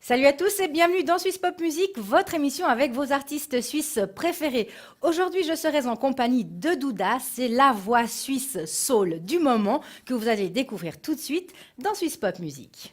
Salut à tous et bienvenue dans Suisse Pop Music, votre émission avec vos artistes suisses préférés. Aujourd'hui, je serai en compagnie de Douda, c'est la voix suisse soul du moment que vous allez découvrir tout de suite dans Suisse Pop Music.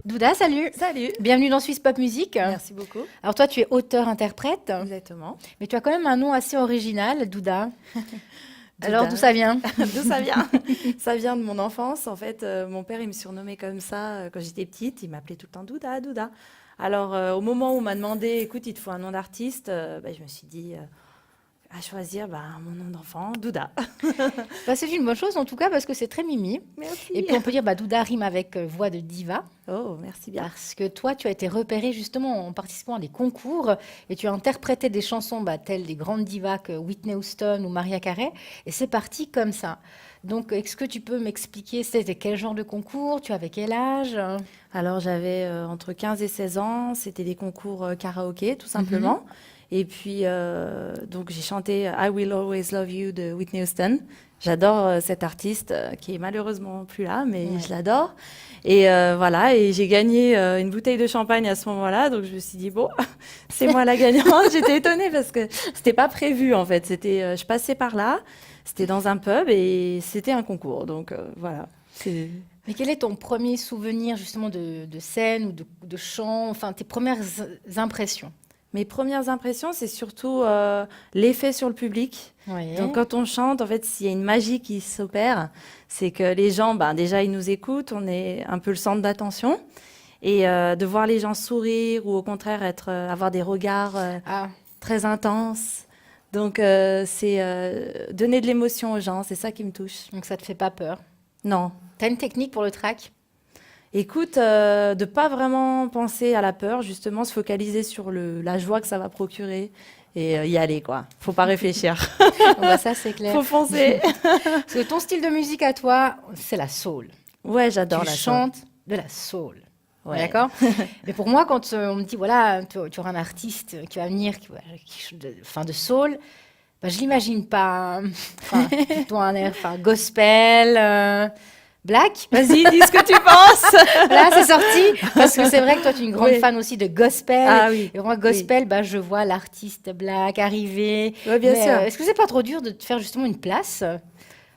Douda, salut. Salut. Bienvenue dans Suisse Pop Music. Merci beaucoup. Alors toi, tu es auteur-interprète. Exactement. Mais tu as quand même un nom assez original, Douda. Douda. Alors d'où ça vient? D'où ça vient? Ça vient de mon enfance. En fait, mon père, il me surnommait comme ça quand j'étais petite. Il m'appelait tout le temps Douda, Douda. Alors, au moment où on m'a demandé, écoute, il te faut un nom d'artiste, je me suis dit, à choisir mon nom d'enfant, Douda. C'est une bonne chose en tout cas parce que c'est très mimi. Merci. Et puis on peut dire Douda rime avec voix de diva. Oh, merci bien. Parce que toi, tu as été repérée justement en participant à des concours et tu as interprété des chansons telles des grandes divas que Whitney Houston ou Mariah Carey. Et c'est parti comme ça. Donc, est-ce que tu peux m'expliquer, c'était quel genre de concours? Tu avais quel âge? Alors, j'avais entre 15 et 16 ans. C'était des concours karaoké, tout simplement. Et puis, donc, j'ai chanté I Will Always Love You de Whitney Houston. J'adore cette artiste qui est malheureusement plus là, mais je l'adore. Et voilà, et j'ai gagné une bouteille de champagne à ce moment-là. Donc, je me suis dit, bon, c'est moi la gagnante. J'étais étonnée parce que c'était pas prévu, en fait. C'était, je passais par là, c'était dans un pub et c'était un concours. Donc, voilà. Mais quel est ton premier souvenir justement de scène ou de chant, enfin tes premières impressions? Mes premières impressions, c'est surtout l'effet sur le public. Oui. Donc, quand on chante, en fait, s'il y a une magie qui s'opère, c'est que les gens, déjà, ils nous écoutent, on est un peu le centre d'attention. Et de voir les gens sourire ou au contraire avoir des regards très intenses. Donc, c'est donner de l'émotion aux gens, c'est ça qui me touche. Donc, ça te fait pas peur? Non. T'as une technique pour le track? Écoute, de pas vraiment penser à la peur, justement, se focaliser sur la joie que ça va procurer et y aller, quoi. Faut pas réfléchir. Ça, c'est clair. Faut foncer. Parce que ton style de musique à toi, c'est la soul. Ouais, j'adore la soul. Tu chantes de la soul. On est Ouais. d'accord? Mais pour moi, quand on me dit, voilà, tu auras un artiste qui va venir, enfin, de soul, bah, je l'imagine pas, enfin, plutôt un air, enfin, gospel, black. Vas-y, dis ce que tu penses. Là, c'est sorti, parce que c'est vrai que toi, tu es une grande Oui. fan aussi de gospel. Ah oui. Et moi, Oui. gospel, bah, je vois l'artiste black arriver. Ouais, bien Mais sûr. est-ce que c'est pas trop dur de te faire justement une place?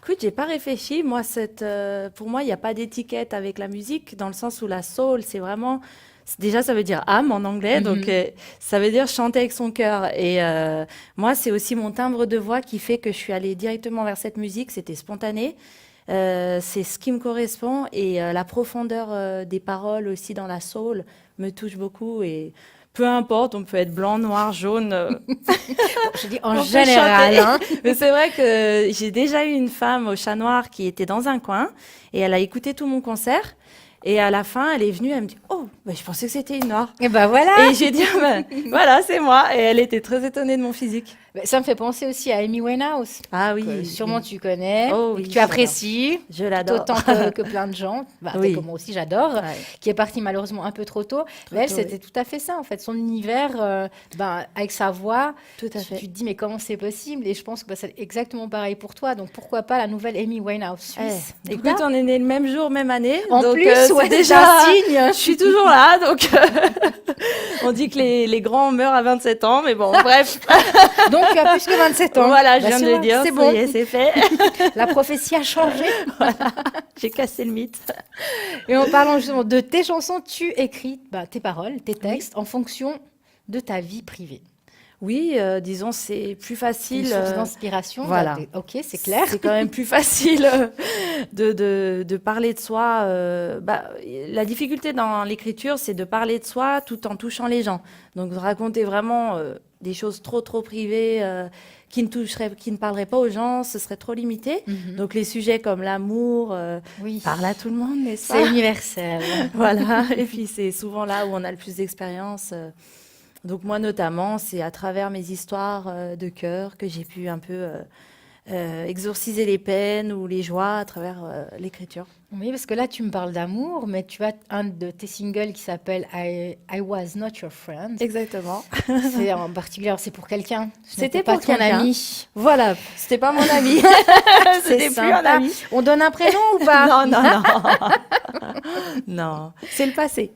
Écoute, j'ai pas réfléchi. Moi, pour moi, il n'y a pas d'étiquette avec la musique, dans le sens où la soul, c'est vraiment. Déjà, ça veut dire âme en anglais, donc Mhm. ça veut dire chanter avec son cœur. Et moi, c'est aussi mon timbre de voix qui fait que je suis allée directement vers cette musique. C'était spontané. C'est ce qui me correspond. Et la profondeur des paroles aussi dans la soul me touche beaucoup. Et peu importe, on peut être blanc, noir, jaune. Bon, je dis en On peut général, chanter. hein. Mais c'est vrai que j'ai déjà eu une femme au chat noir qui était dans un coin et elle a écouté tout mon concert. Et à la fin, elle est venue, elle me dit, oh, bah, je pensais que c'était une noire. Et ben voilà. Et j'ai dit, ah ben, voilà, c'est moi. Et elle était très étonnée de mon physique. Bah, ça me fait penser aussi à Amy Winehouse, Ah que oui, sûrement oui. tu connais Oh et que oui, tu j'adore. apprécies Je tout l'adore. autant que plein de gens. Bah, t'es Oui, comme moi aussi, j'adore. ouais, Qui est partie malheureusement un peu trop tôt. trop Mais elle, tôt, c'était oui. tout à fait ça, en fait. Son univers, ben, avec sa voix, Tout à tu fait. te dis, mais comment c'est possible? Et je pense que bah, c'est exactement pareil pour toi. Donc pourquoi pas la nouvelle Amy Winehouse suisse? Écoute, Là, on est nés le même jour, même année. en Donc, plus, c'est ouais, c'est déjà. un signe. Je suis toujours là. Donc, on dit que les grands meurent à 27 ans. Mais bon, bref. Donc tu as plus que 27 ans. Voilà, je Bah, viens de c'est le bon, dire. c'est Ça bon. y est, c'est fait. La prophétie a changé. J'ai cassé le mythe. Et en parlant justement de tes chansons, tu écris bah, tes paroles, tes Oui. textes en fonction de ta vie privée. Oui, disons, c'est plus C'est une facile. source d'inspiration. Bah, Voilà. ok, c'est clair. C'est quand même plus facile de parler de soi. Bah, la difficulté dans l'écriture, c'est de parler de soi tout en touchant les gens. Donc, de raconter vraiment des choses trop privées qui ne parleraient pas aux gens, ce serait trop limité. Mhm. Donc, les sujets comme l'amour Oui, parlent à tout le monde, n'est-ce c'est pas? universel. Voilà. Et puis, c'est souvent là où on a le plus d'expérience. Donc moi notamment, c'est à travers mes histoires de cœur que j'ai pu un peu exorciser les peines ou les joies à travers l'écriture. Oui, parce que là, tu me parles d'amour, mais tu as un de tes singles qui s'appelle I Was Not Your Friend. Exactement. C'est en particulier, alors, c'est pour quelqu'un. Ce n'était C'était pas pour ton quelqu'un. ami. Voilà, c'était pas mon ami. C'est C'était plus un sympa. ami. On donne un prénom ou pas? Non, non, non. Non, c'est le passé.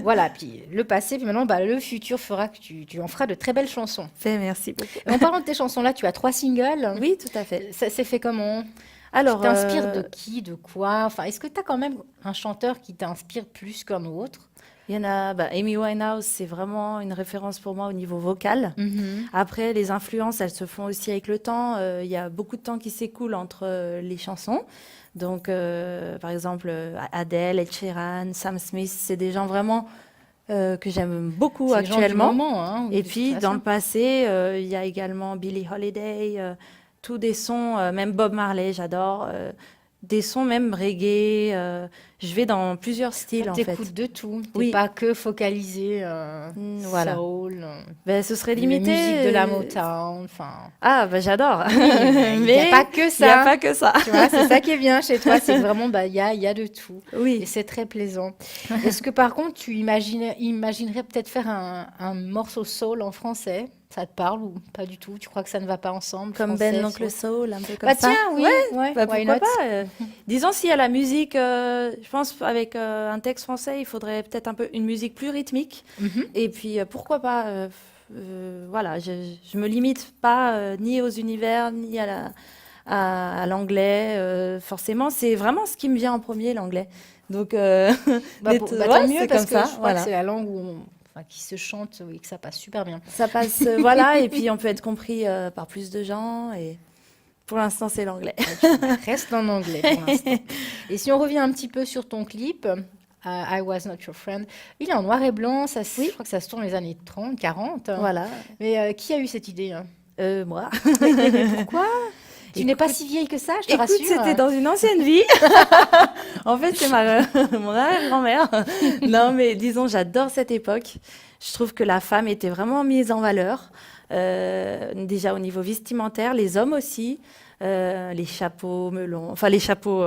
Voilà, puis le passé, puis maintenant, bah, le futur fera que tu en feras de très belles chansons. Merci beaucoup. Et en parlant de tes chansons-là, tu as 3 singles. Oui, tout à fait. Ça s'est fait comment? Tu Alors, t'inspires de qui, de quoi? Enfin, est-ce que tu as quand même un chanteur qui t'inspire plus qu'un autre? il y en a, bah, Amy Winehouse, c'est vraiment une référence pour moi au niveau vocal. Mhm. Après, les influences, elles se font aussi avec le temps. Il y a beaucoup de temps qui s'écoule entre les chansons. Donc, par exemple, Adele, Ed Sheeran, Sam Smith, c'est des gens vraiment que j'aime beaucoup C'est les gens du actuellement. moment, hein, Et de toute puis, dans façon. le passé, il y a également Billie Holiday, tous des sons, même Bob Marley, j'adore. Des sons même reggae. Je vais dans plusieurs styles, en fait. T'écoutes de tout. T'es Oui, pas que focalisé voilà. soul, Ben, ce serait les limité. musiques de la Motown, enfin... Ah, ben, j'adore. Oui, mais il n'y a Mais pas que il n'y a ça. pas que ça. Tu vois, c'est ça qui est bien chez toi, c'est que vraiment, bah, il y a de tout. Et Oui. c'est très plaisant. Est-ce que par contre, tu imaginerais peut-être faire un morceau soul en français? Ça te parle ou pas du tout? Tu crois que ça ne va pas ensemble, Comme français, Ben l'Oncle soul? Soul, un peu comme Bah ça. tiens, oui, ouais, Bah, why pourquoi not? pas disons, s'il y a la musique, je pense avec un texte français, il faudrait peut-être un peu une musique plus rythmique. Mhm. Et puis, pourquoi pas voilà, je me limite pas ni aux univers, ni à l'anglais. Forcément, c'est vraiment ce qui me vient en premier, l'anglais. Donc, Bah, ouais, tant mieux c'est parce comme que ça, je crois que voilà. c'est la langue enfin, qui se chante et que ça passe super bien. Ça passe, voilà, et puis on peut être compris par plus de gens. Et pour l'instant, c'est l'anglais. Reste en anglais pour l'instant. Et si on revient un petit peu sur ton clip, I Was Not Your Friend, il est en noir et blanc, Oui. je crois que ça se tourne les années 30, 40. Voilà. Mais qui a eu cette idée, hein? Moi. Mais pourquoi? Tu n'es pas si vieille que ça, je te Écoute, rassure. c'était dans une ancienne vie. En fait, c'est mon arrière-grand-mère. Non, mais disons, j'adore cette époque. Je trouve que la femme était vraiment mise en valeur. Déjà au niveau vestimentaire, les hommes aussi. les chapeaux melons, enfin les chapeaux,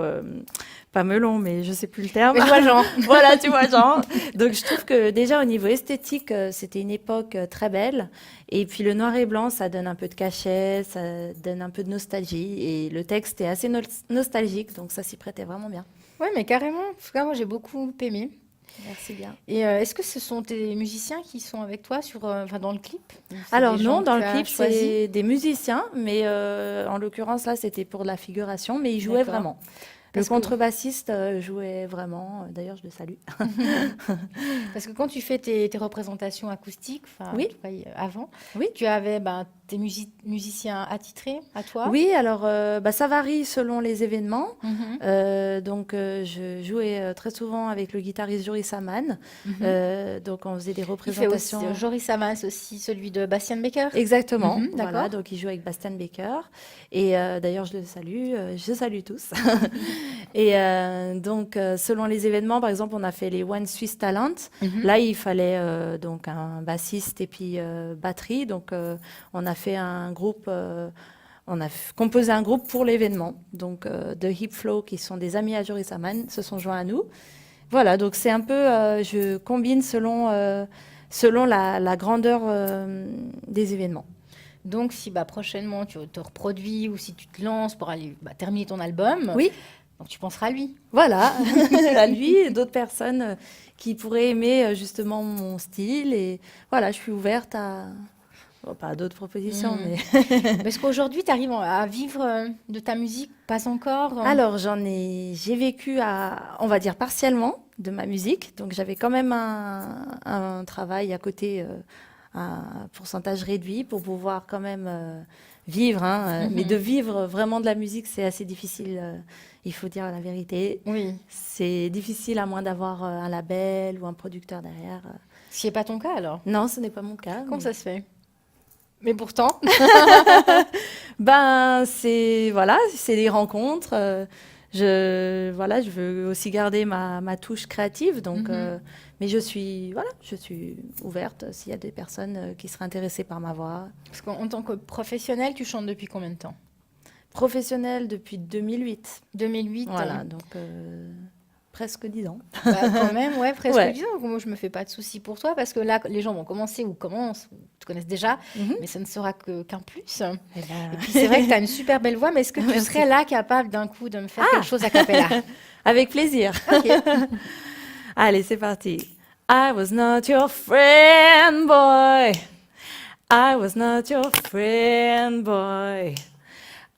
pas melons, mais je sais plus le terme. Mais je vois Jean. Voilà, tu vois, genre. Donc, je trouve que déjà, au niveau esthétique, c'était une époque très belle. Et puis, le noir et blanc, ça donne un peu de cachet, ça donne un peu de nostalgie. Et le texte est assez nostalgique, donc ça s'y prêtait vraiment bien. Ouais, mais carrément. En tout cas, moi, j'ai beaucoup aimé. Merci bien. Et est-ce que ce sont tes musiciens qui sont avec toi enfin, dans le clip? Ou c'est Alors des non, gens que dans tu le as clip, choisis? c'est des musiciens, mais en l'occurrence, là, c'était pour de la figuration, mais ils jouaient D'accord. vraiment. Le Parce que, contrebassiste jouait vraiment. D'ailleurs, je le salue. parce que quand tu fais tes représentations acoustiques, enfin, en Oui, tout cas, avant, oui. tu avais ben, tes musiciens attitrés à toi? Oui, alors bah, ça varie selon les événements. Mhm, Donc je jouais très souvent avec le guitariste Joris Saman. mhm. Donc on faisait des Il fait aussi, représentations. Joris Savas aussi, celui de Bastien Baker. Exactement, Mhm, voilà. d'accord. Donc il joue avec Bastian Baker. Et d'ailleurs je le salue, je salue tous. Et donc selon les événements, par exemple, on a fait les One Swiss Talent. Mhm. Là, il fallait donc un bassiste et puis batterie. Donc on a fait un groupe. On a composé un groupe pour l'événement. Donc, The Hip Flow, qui sont des amis à Joris Saman, se sont joints à nous. Voilà, donc c'est un peu, je combine selon la grandeur des événements. Donc, si bah, prochainement tu te reproduis ou si tu te lances pour aller bah, terminer ton album, Oui, donc tu penseras à lui. voilà, à lui et d'autres personnes qui pourraient aimer justement mon style. Et voilà, je suis ouverte à, bon, pas à d'autres propositions, Mhm. mais Parce qu'aujourd'hui, tu arrives à vivre de ta musique, pas encore. alors, j'ai vécu on va dire partiellement de ma musique. Donc, j'avais quand même un travail à côté, un pourcentage réduit pour pouvoir quand même vivre. Hein, mais de Mhm. vivre vraiment de la musique, c'est assez difficile. Il faut dire la vérité. Oui, C'est difficile à moins d'avoir un label ou un producteur derrière. ce qui n'est pas ton cas alors. Non, ce n'est pas mon cas. Comment ça se fait? Mais pourtant. Ben, voilà, c'est des rencontres. Voilà, je veux aussi garder ma touche créative, donc, Mhm. mais voilà, je suis ouverte s'il y a des personnes qui seraient intéressées par ma voix. Parce qu'en tant que professionnel, tu chantes depuis combien de temps? Professionnelle depuis 2008, 2008. voilà, donc presque 10 ans. Bah, quand même, ouais, presque Ouais. 10 ans. Moi, je me fais pas de soucis pour toi parce que là, les gens vont commencer ou commencent, ou te connaissent déjà, Mhm. mais ça ne sera qu'un plus. Eh Et ben, puis, c'est vrai que tu as une super belle voix, mais est-ce que tu merci. serais là capable d'un coup de me faire quelque chose a cappella? Avec plaisir. Ok. Allez, c'est parti. I was not your friend, boy. I was not your friend, boy.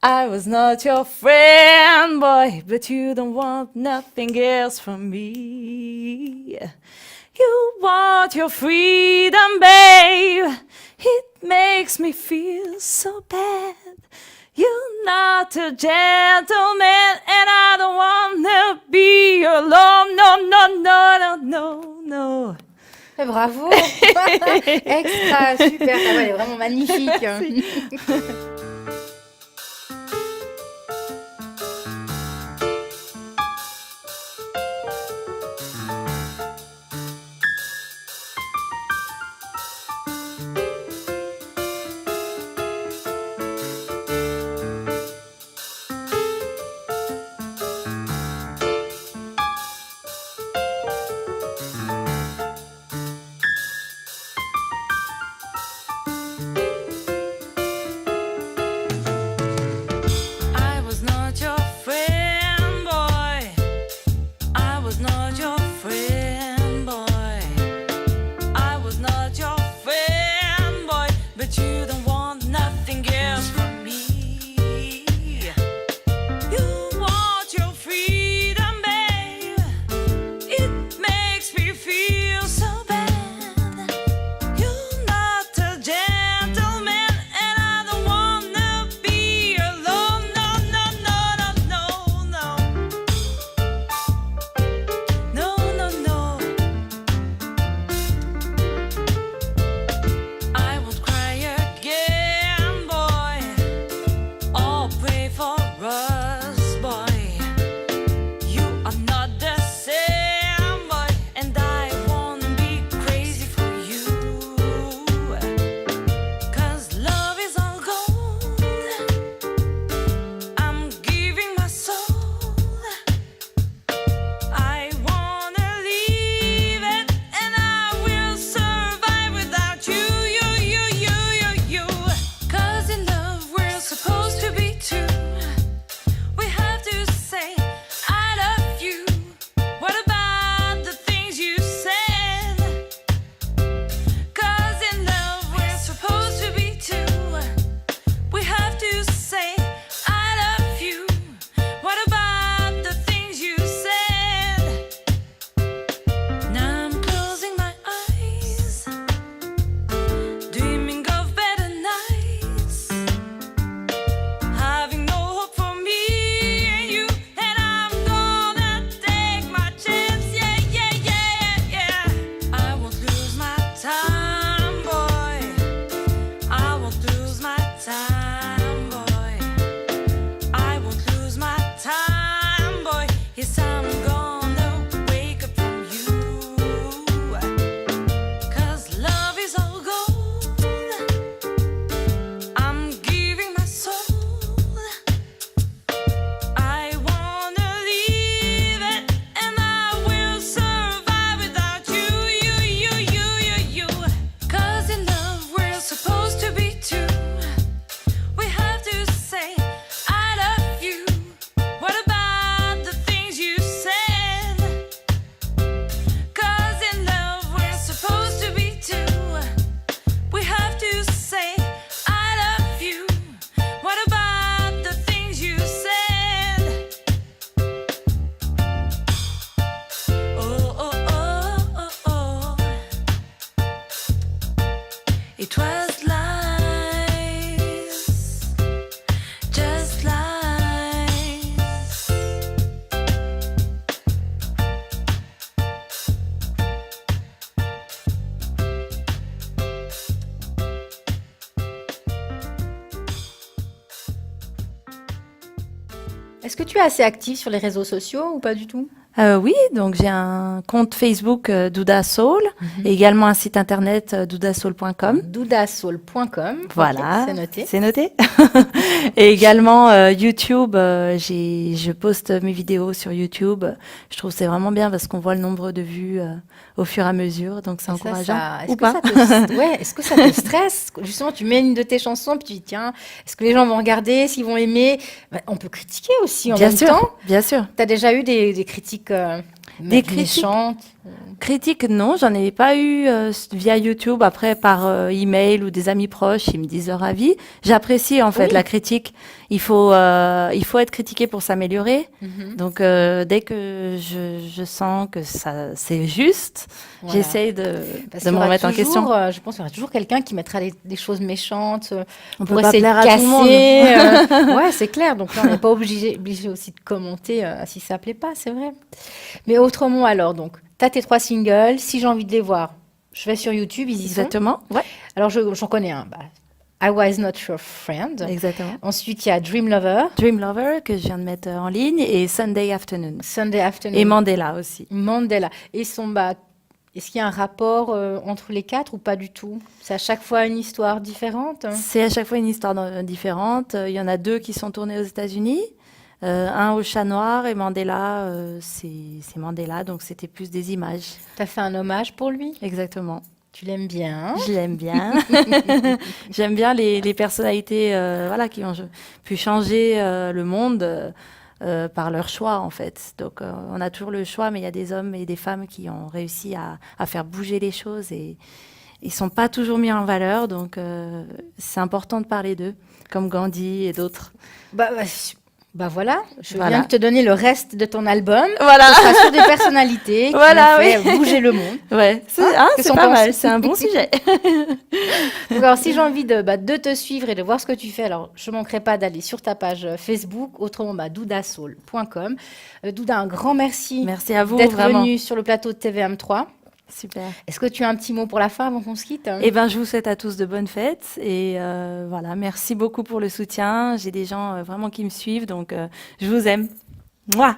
I was not your friend, boy, but you don't want nothing else from me. You want your freedom, babe. It makes me feel so bad. You're not a gentleman, and I don't wanna be alone. No, no, no, no, no, no. Bravo! Extra, super, ta voix elle est vraiment magnifique. Merci. Est-ce que tu es assez active sur les réseaux sociaux ou pas du tout? Oui, donc j'ai un compte Facebook Douda Soul et également un site internet doudasoul.com. Doudasoul.com. Voilà, Ok, c'est noté. c'est noté. Et également YouTube, je poste mes vidéos sur YouTube. Je trouve que c'est vraiment bien parce qu'on voit le nombre de vues au fur et à mesure, donc c'est Et encourageant. est-ce Ou que pas? est-ce que ça te stresse? Justement, tu mets une de tes chansons, puis tu dis, tiens, est-ce que les gens vont regarder, s'ils vont aimer? Ben, on peut critiquer aussi en Bien même sûr, temps. bien sûr. Tu as déjà eu des critiques Des critiques? méchantes? Critiques, non, j'en ai pas eu via YouTube. Après, par email ou des amis proches, ils me disent leur avis. J'apprécie en fait Oui. la critique. Il faut être critiqué pour s'améliorer. Mhm. Donc, dès que je sens que ça c'est juste, Voilà. j'essaye Parce de qu'il y me aura remettre en question. toujours, je pense qu'il y aura toujours quelqu'un qui mettra des choses méchantes On pour peut pas essayer de plaire à tout le monde. casser. Ouais, c'est clair. Donc là, on n'est pas obligé aussi de commenter si ça plaît pas, c'est vrai. Mais autrement, alors, donc, tu as tes 3 singles. Si j'ai envie de les voir, je vais sur YouTube, ils y sont. Exactement. Ouais, Alors, j'en connais un. Bah, I Was Not Your Friend. exactement. Ensuite, il y a Dream Lover, Dream Lover que je viens de mettre en ligne et Sunday Afternoon Sunday Afternoon, et Mandela aussi. Mandela. Et est-ce qu'il y a un rapport entre les 4 ou pas du tout? C'est à chaque fois une histoire différente? C'est à chaque fois une histoire différente. Il y en a 2 qui sont tournés aux États-Unis, un au Chat Noir et Mandela, c'est Mandela, donc c'était plus des images. Tu as fait un hommage pour lui? Exactement. Tu l'aimes bien? Je l'aime bien. J'aime bien les personnalités voilà, qui ont pu changer le monde par leur choix, en fait. Donc, on a toujours le choix, mais il y a des hommes et des femmes qui ont réussi à faire bouger les choses et ils sont pas toujours mis en valeur. Donc, c'est important de parler d'eux, comme Gandhi et d'autres. Bah, bah, bah voilà, je viens Voilà. de te donner le reste de ton album. Voilà. Ce sera sur des personnalités qui Voilà, ont fait oui. bouger le monde. Ouais, Qu'est-ce c'est qu'on pas pense? mal, c'est un bon sujet. Donc, alors, si j'ai envie de te suivre et de voir ce que tu fais, alors je ne manquerai pas d'aller sur ta page Facebook, autrement doudasoul.com. Douda, un grand merci Merci à vous, d'être vraiment. venu sur le plateau de TVM3. Super. Est-ce que tu as un petit mot pour la fin avant qu'on se quitte? Eh ben, je vous souhaite à tous de bonnes fêtes et voilà, merci beaucoup pour le soutien. J'ai des gens vraiment qui me suivent, donc je vous aime. Mouah!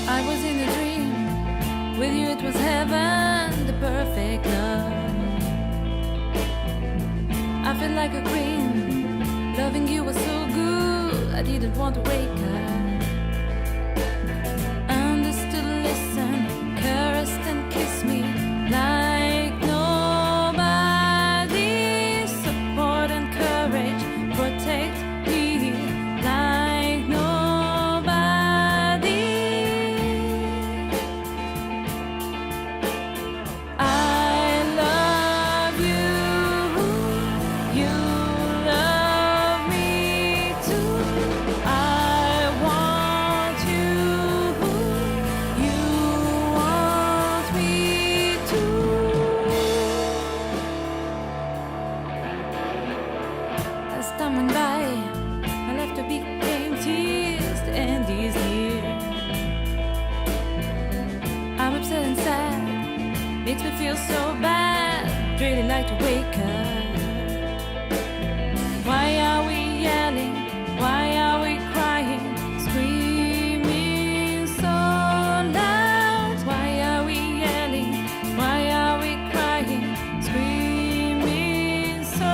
I was in a dream. With you it was heaven, the perfect love. I felt like a queen. Loving you was so good, I didn't want to wake up. Understood, listen, caressed and kissed me like nobody. Support and courage, protect me like nobody. I love you, you love me too. I want you, you want me too. As time went by, I left a big game tears, the end is near. I'm upset and sad, makes me feel so bad, really like to wake up. Why are we yelling? Why are we crying? Screaming so loud. Why are we yelling? Why are we crying? Screaming so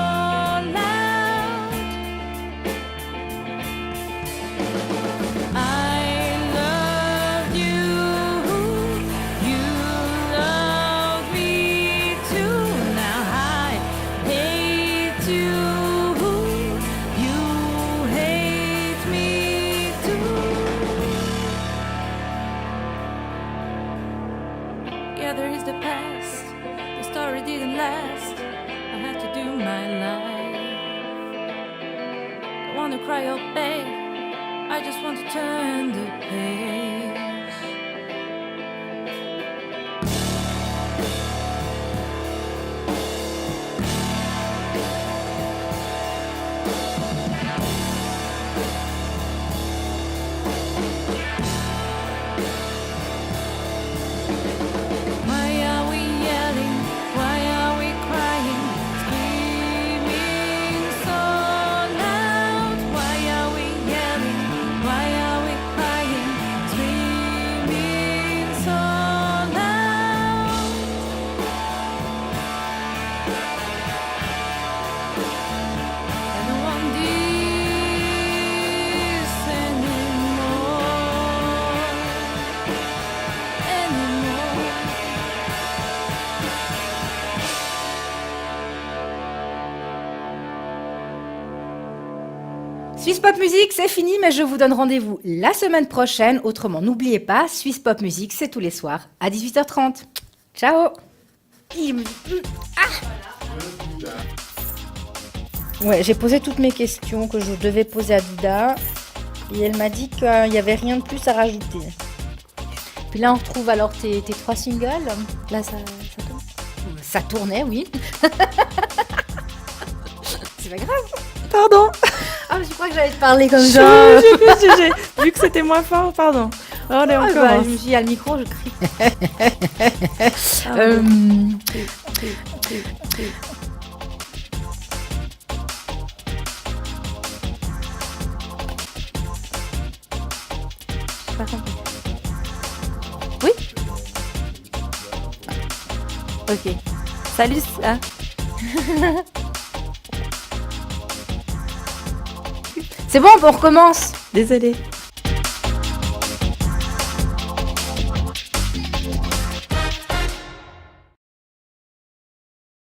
loud. I love you, you love me too. Now I hate together is the past. The story didn't last. I had to do my life. I wanna cry or beg. I just want to turn the page. Why are we yelling? Why are we crying? Screaming so loud. Why are we yelling? Why are we crying? Screaming so loud. I don't want this anymore. Swiss Pop Music, c'est fini, mais je vous donne rendez-vous la semaine prochaine. Autrement, n'oubliez pas, Swiss Pop Music, c'est tous les soirs à 18h30. Ciao. Ouais, j'ai posé toutes mes questions que je devais poser à Douda. Et elle m'a dit qu'il n'y avait rien de plus à rajouter. Puis là, on retrouve alors tes 3 singles. Là, ça tourne. Ça tournait, oui. C'est pas grave. Pardon. Ah, je crois que j'allais te parler comme J'ai ça. vu que c'était moins fort, pardon. Allez, on Ah, bah, commence. je me suis dit, à le micro, je crie. J'ai pas compris. Oui. Ok. Salut. Ah. C'est bon, on recommence. Désolée.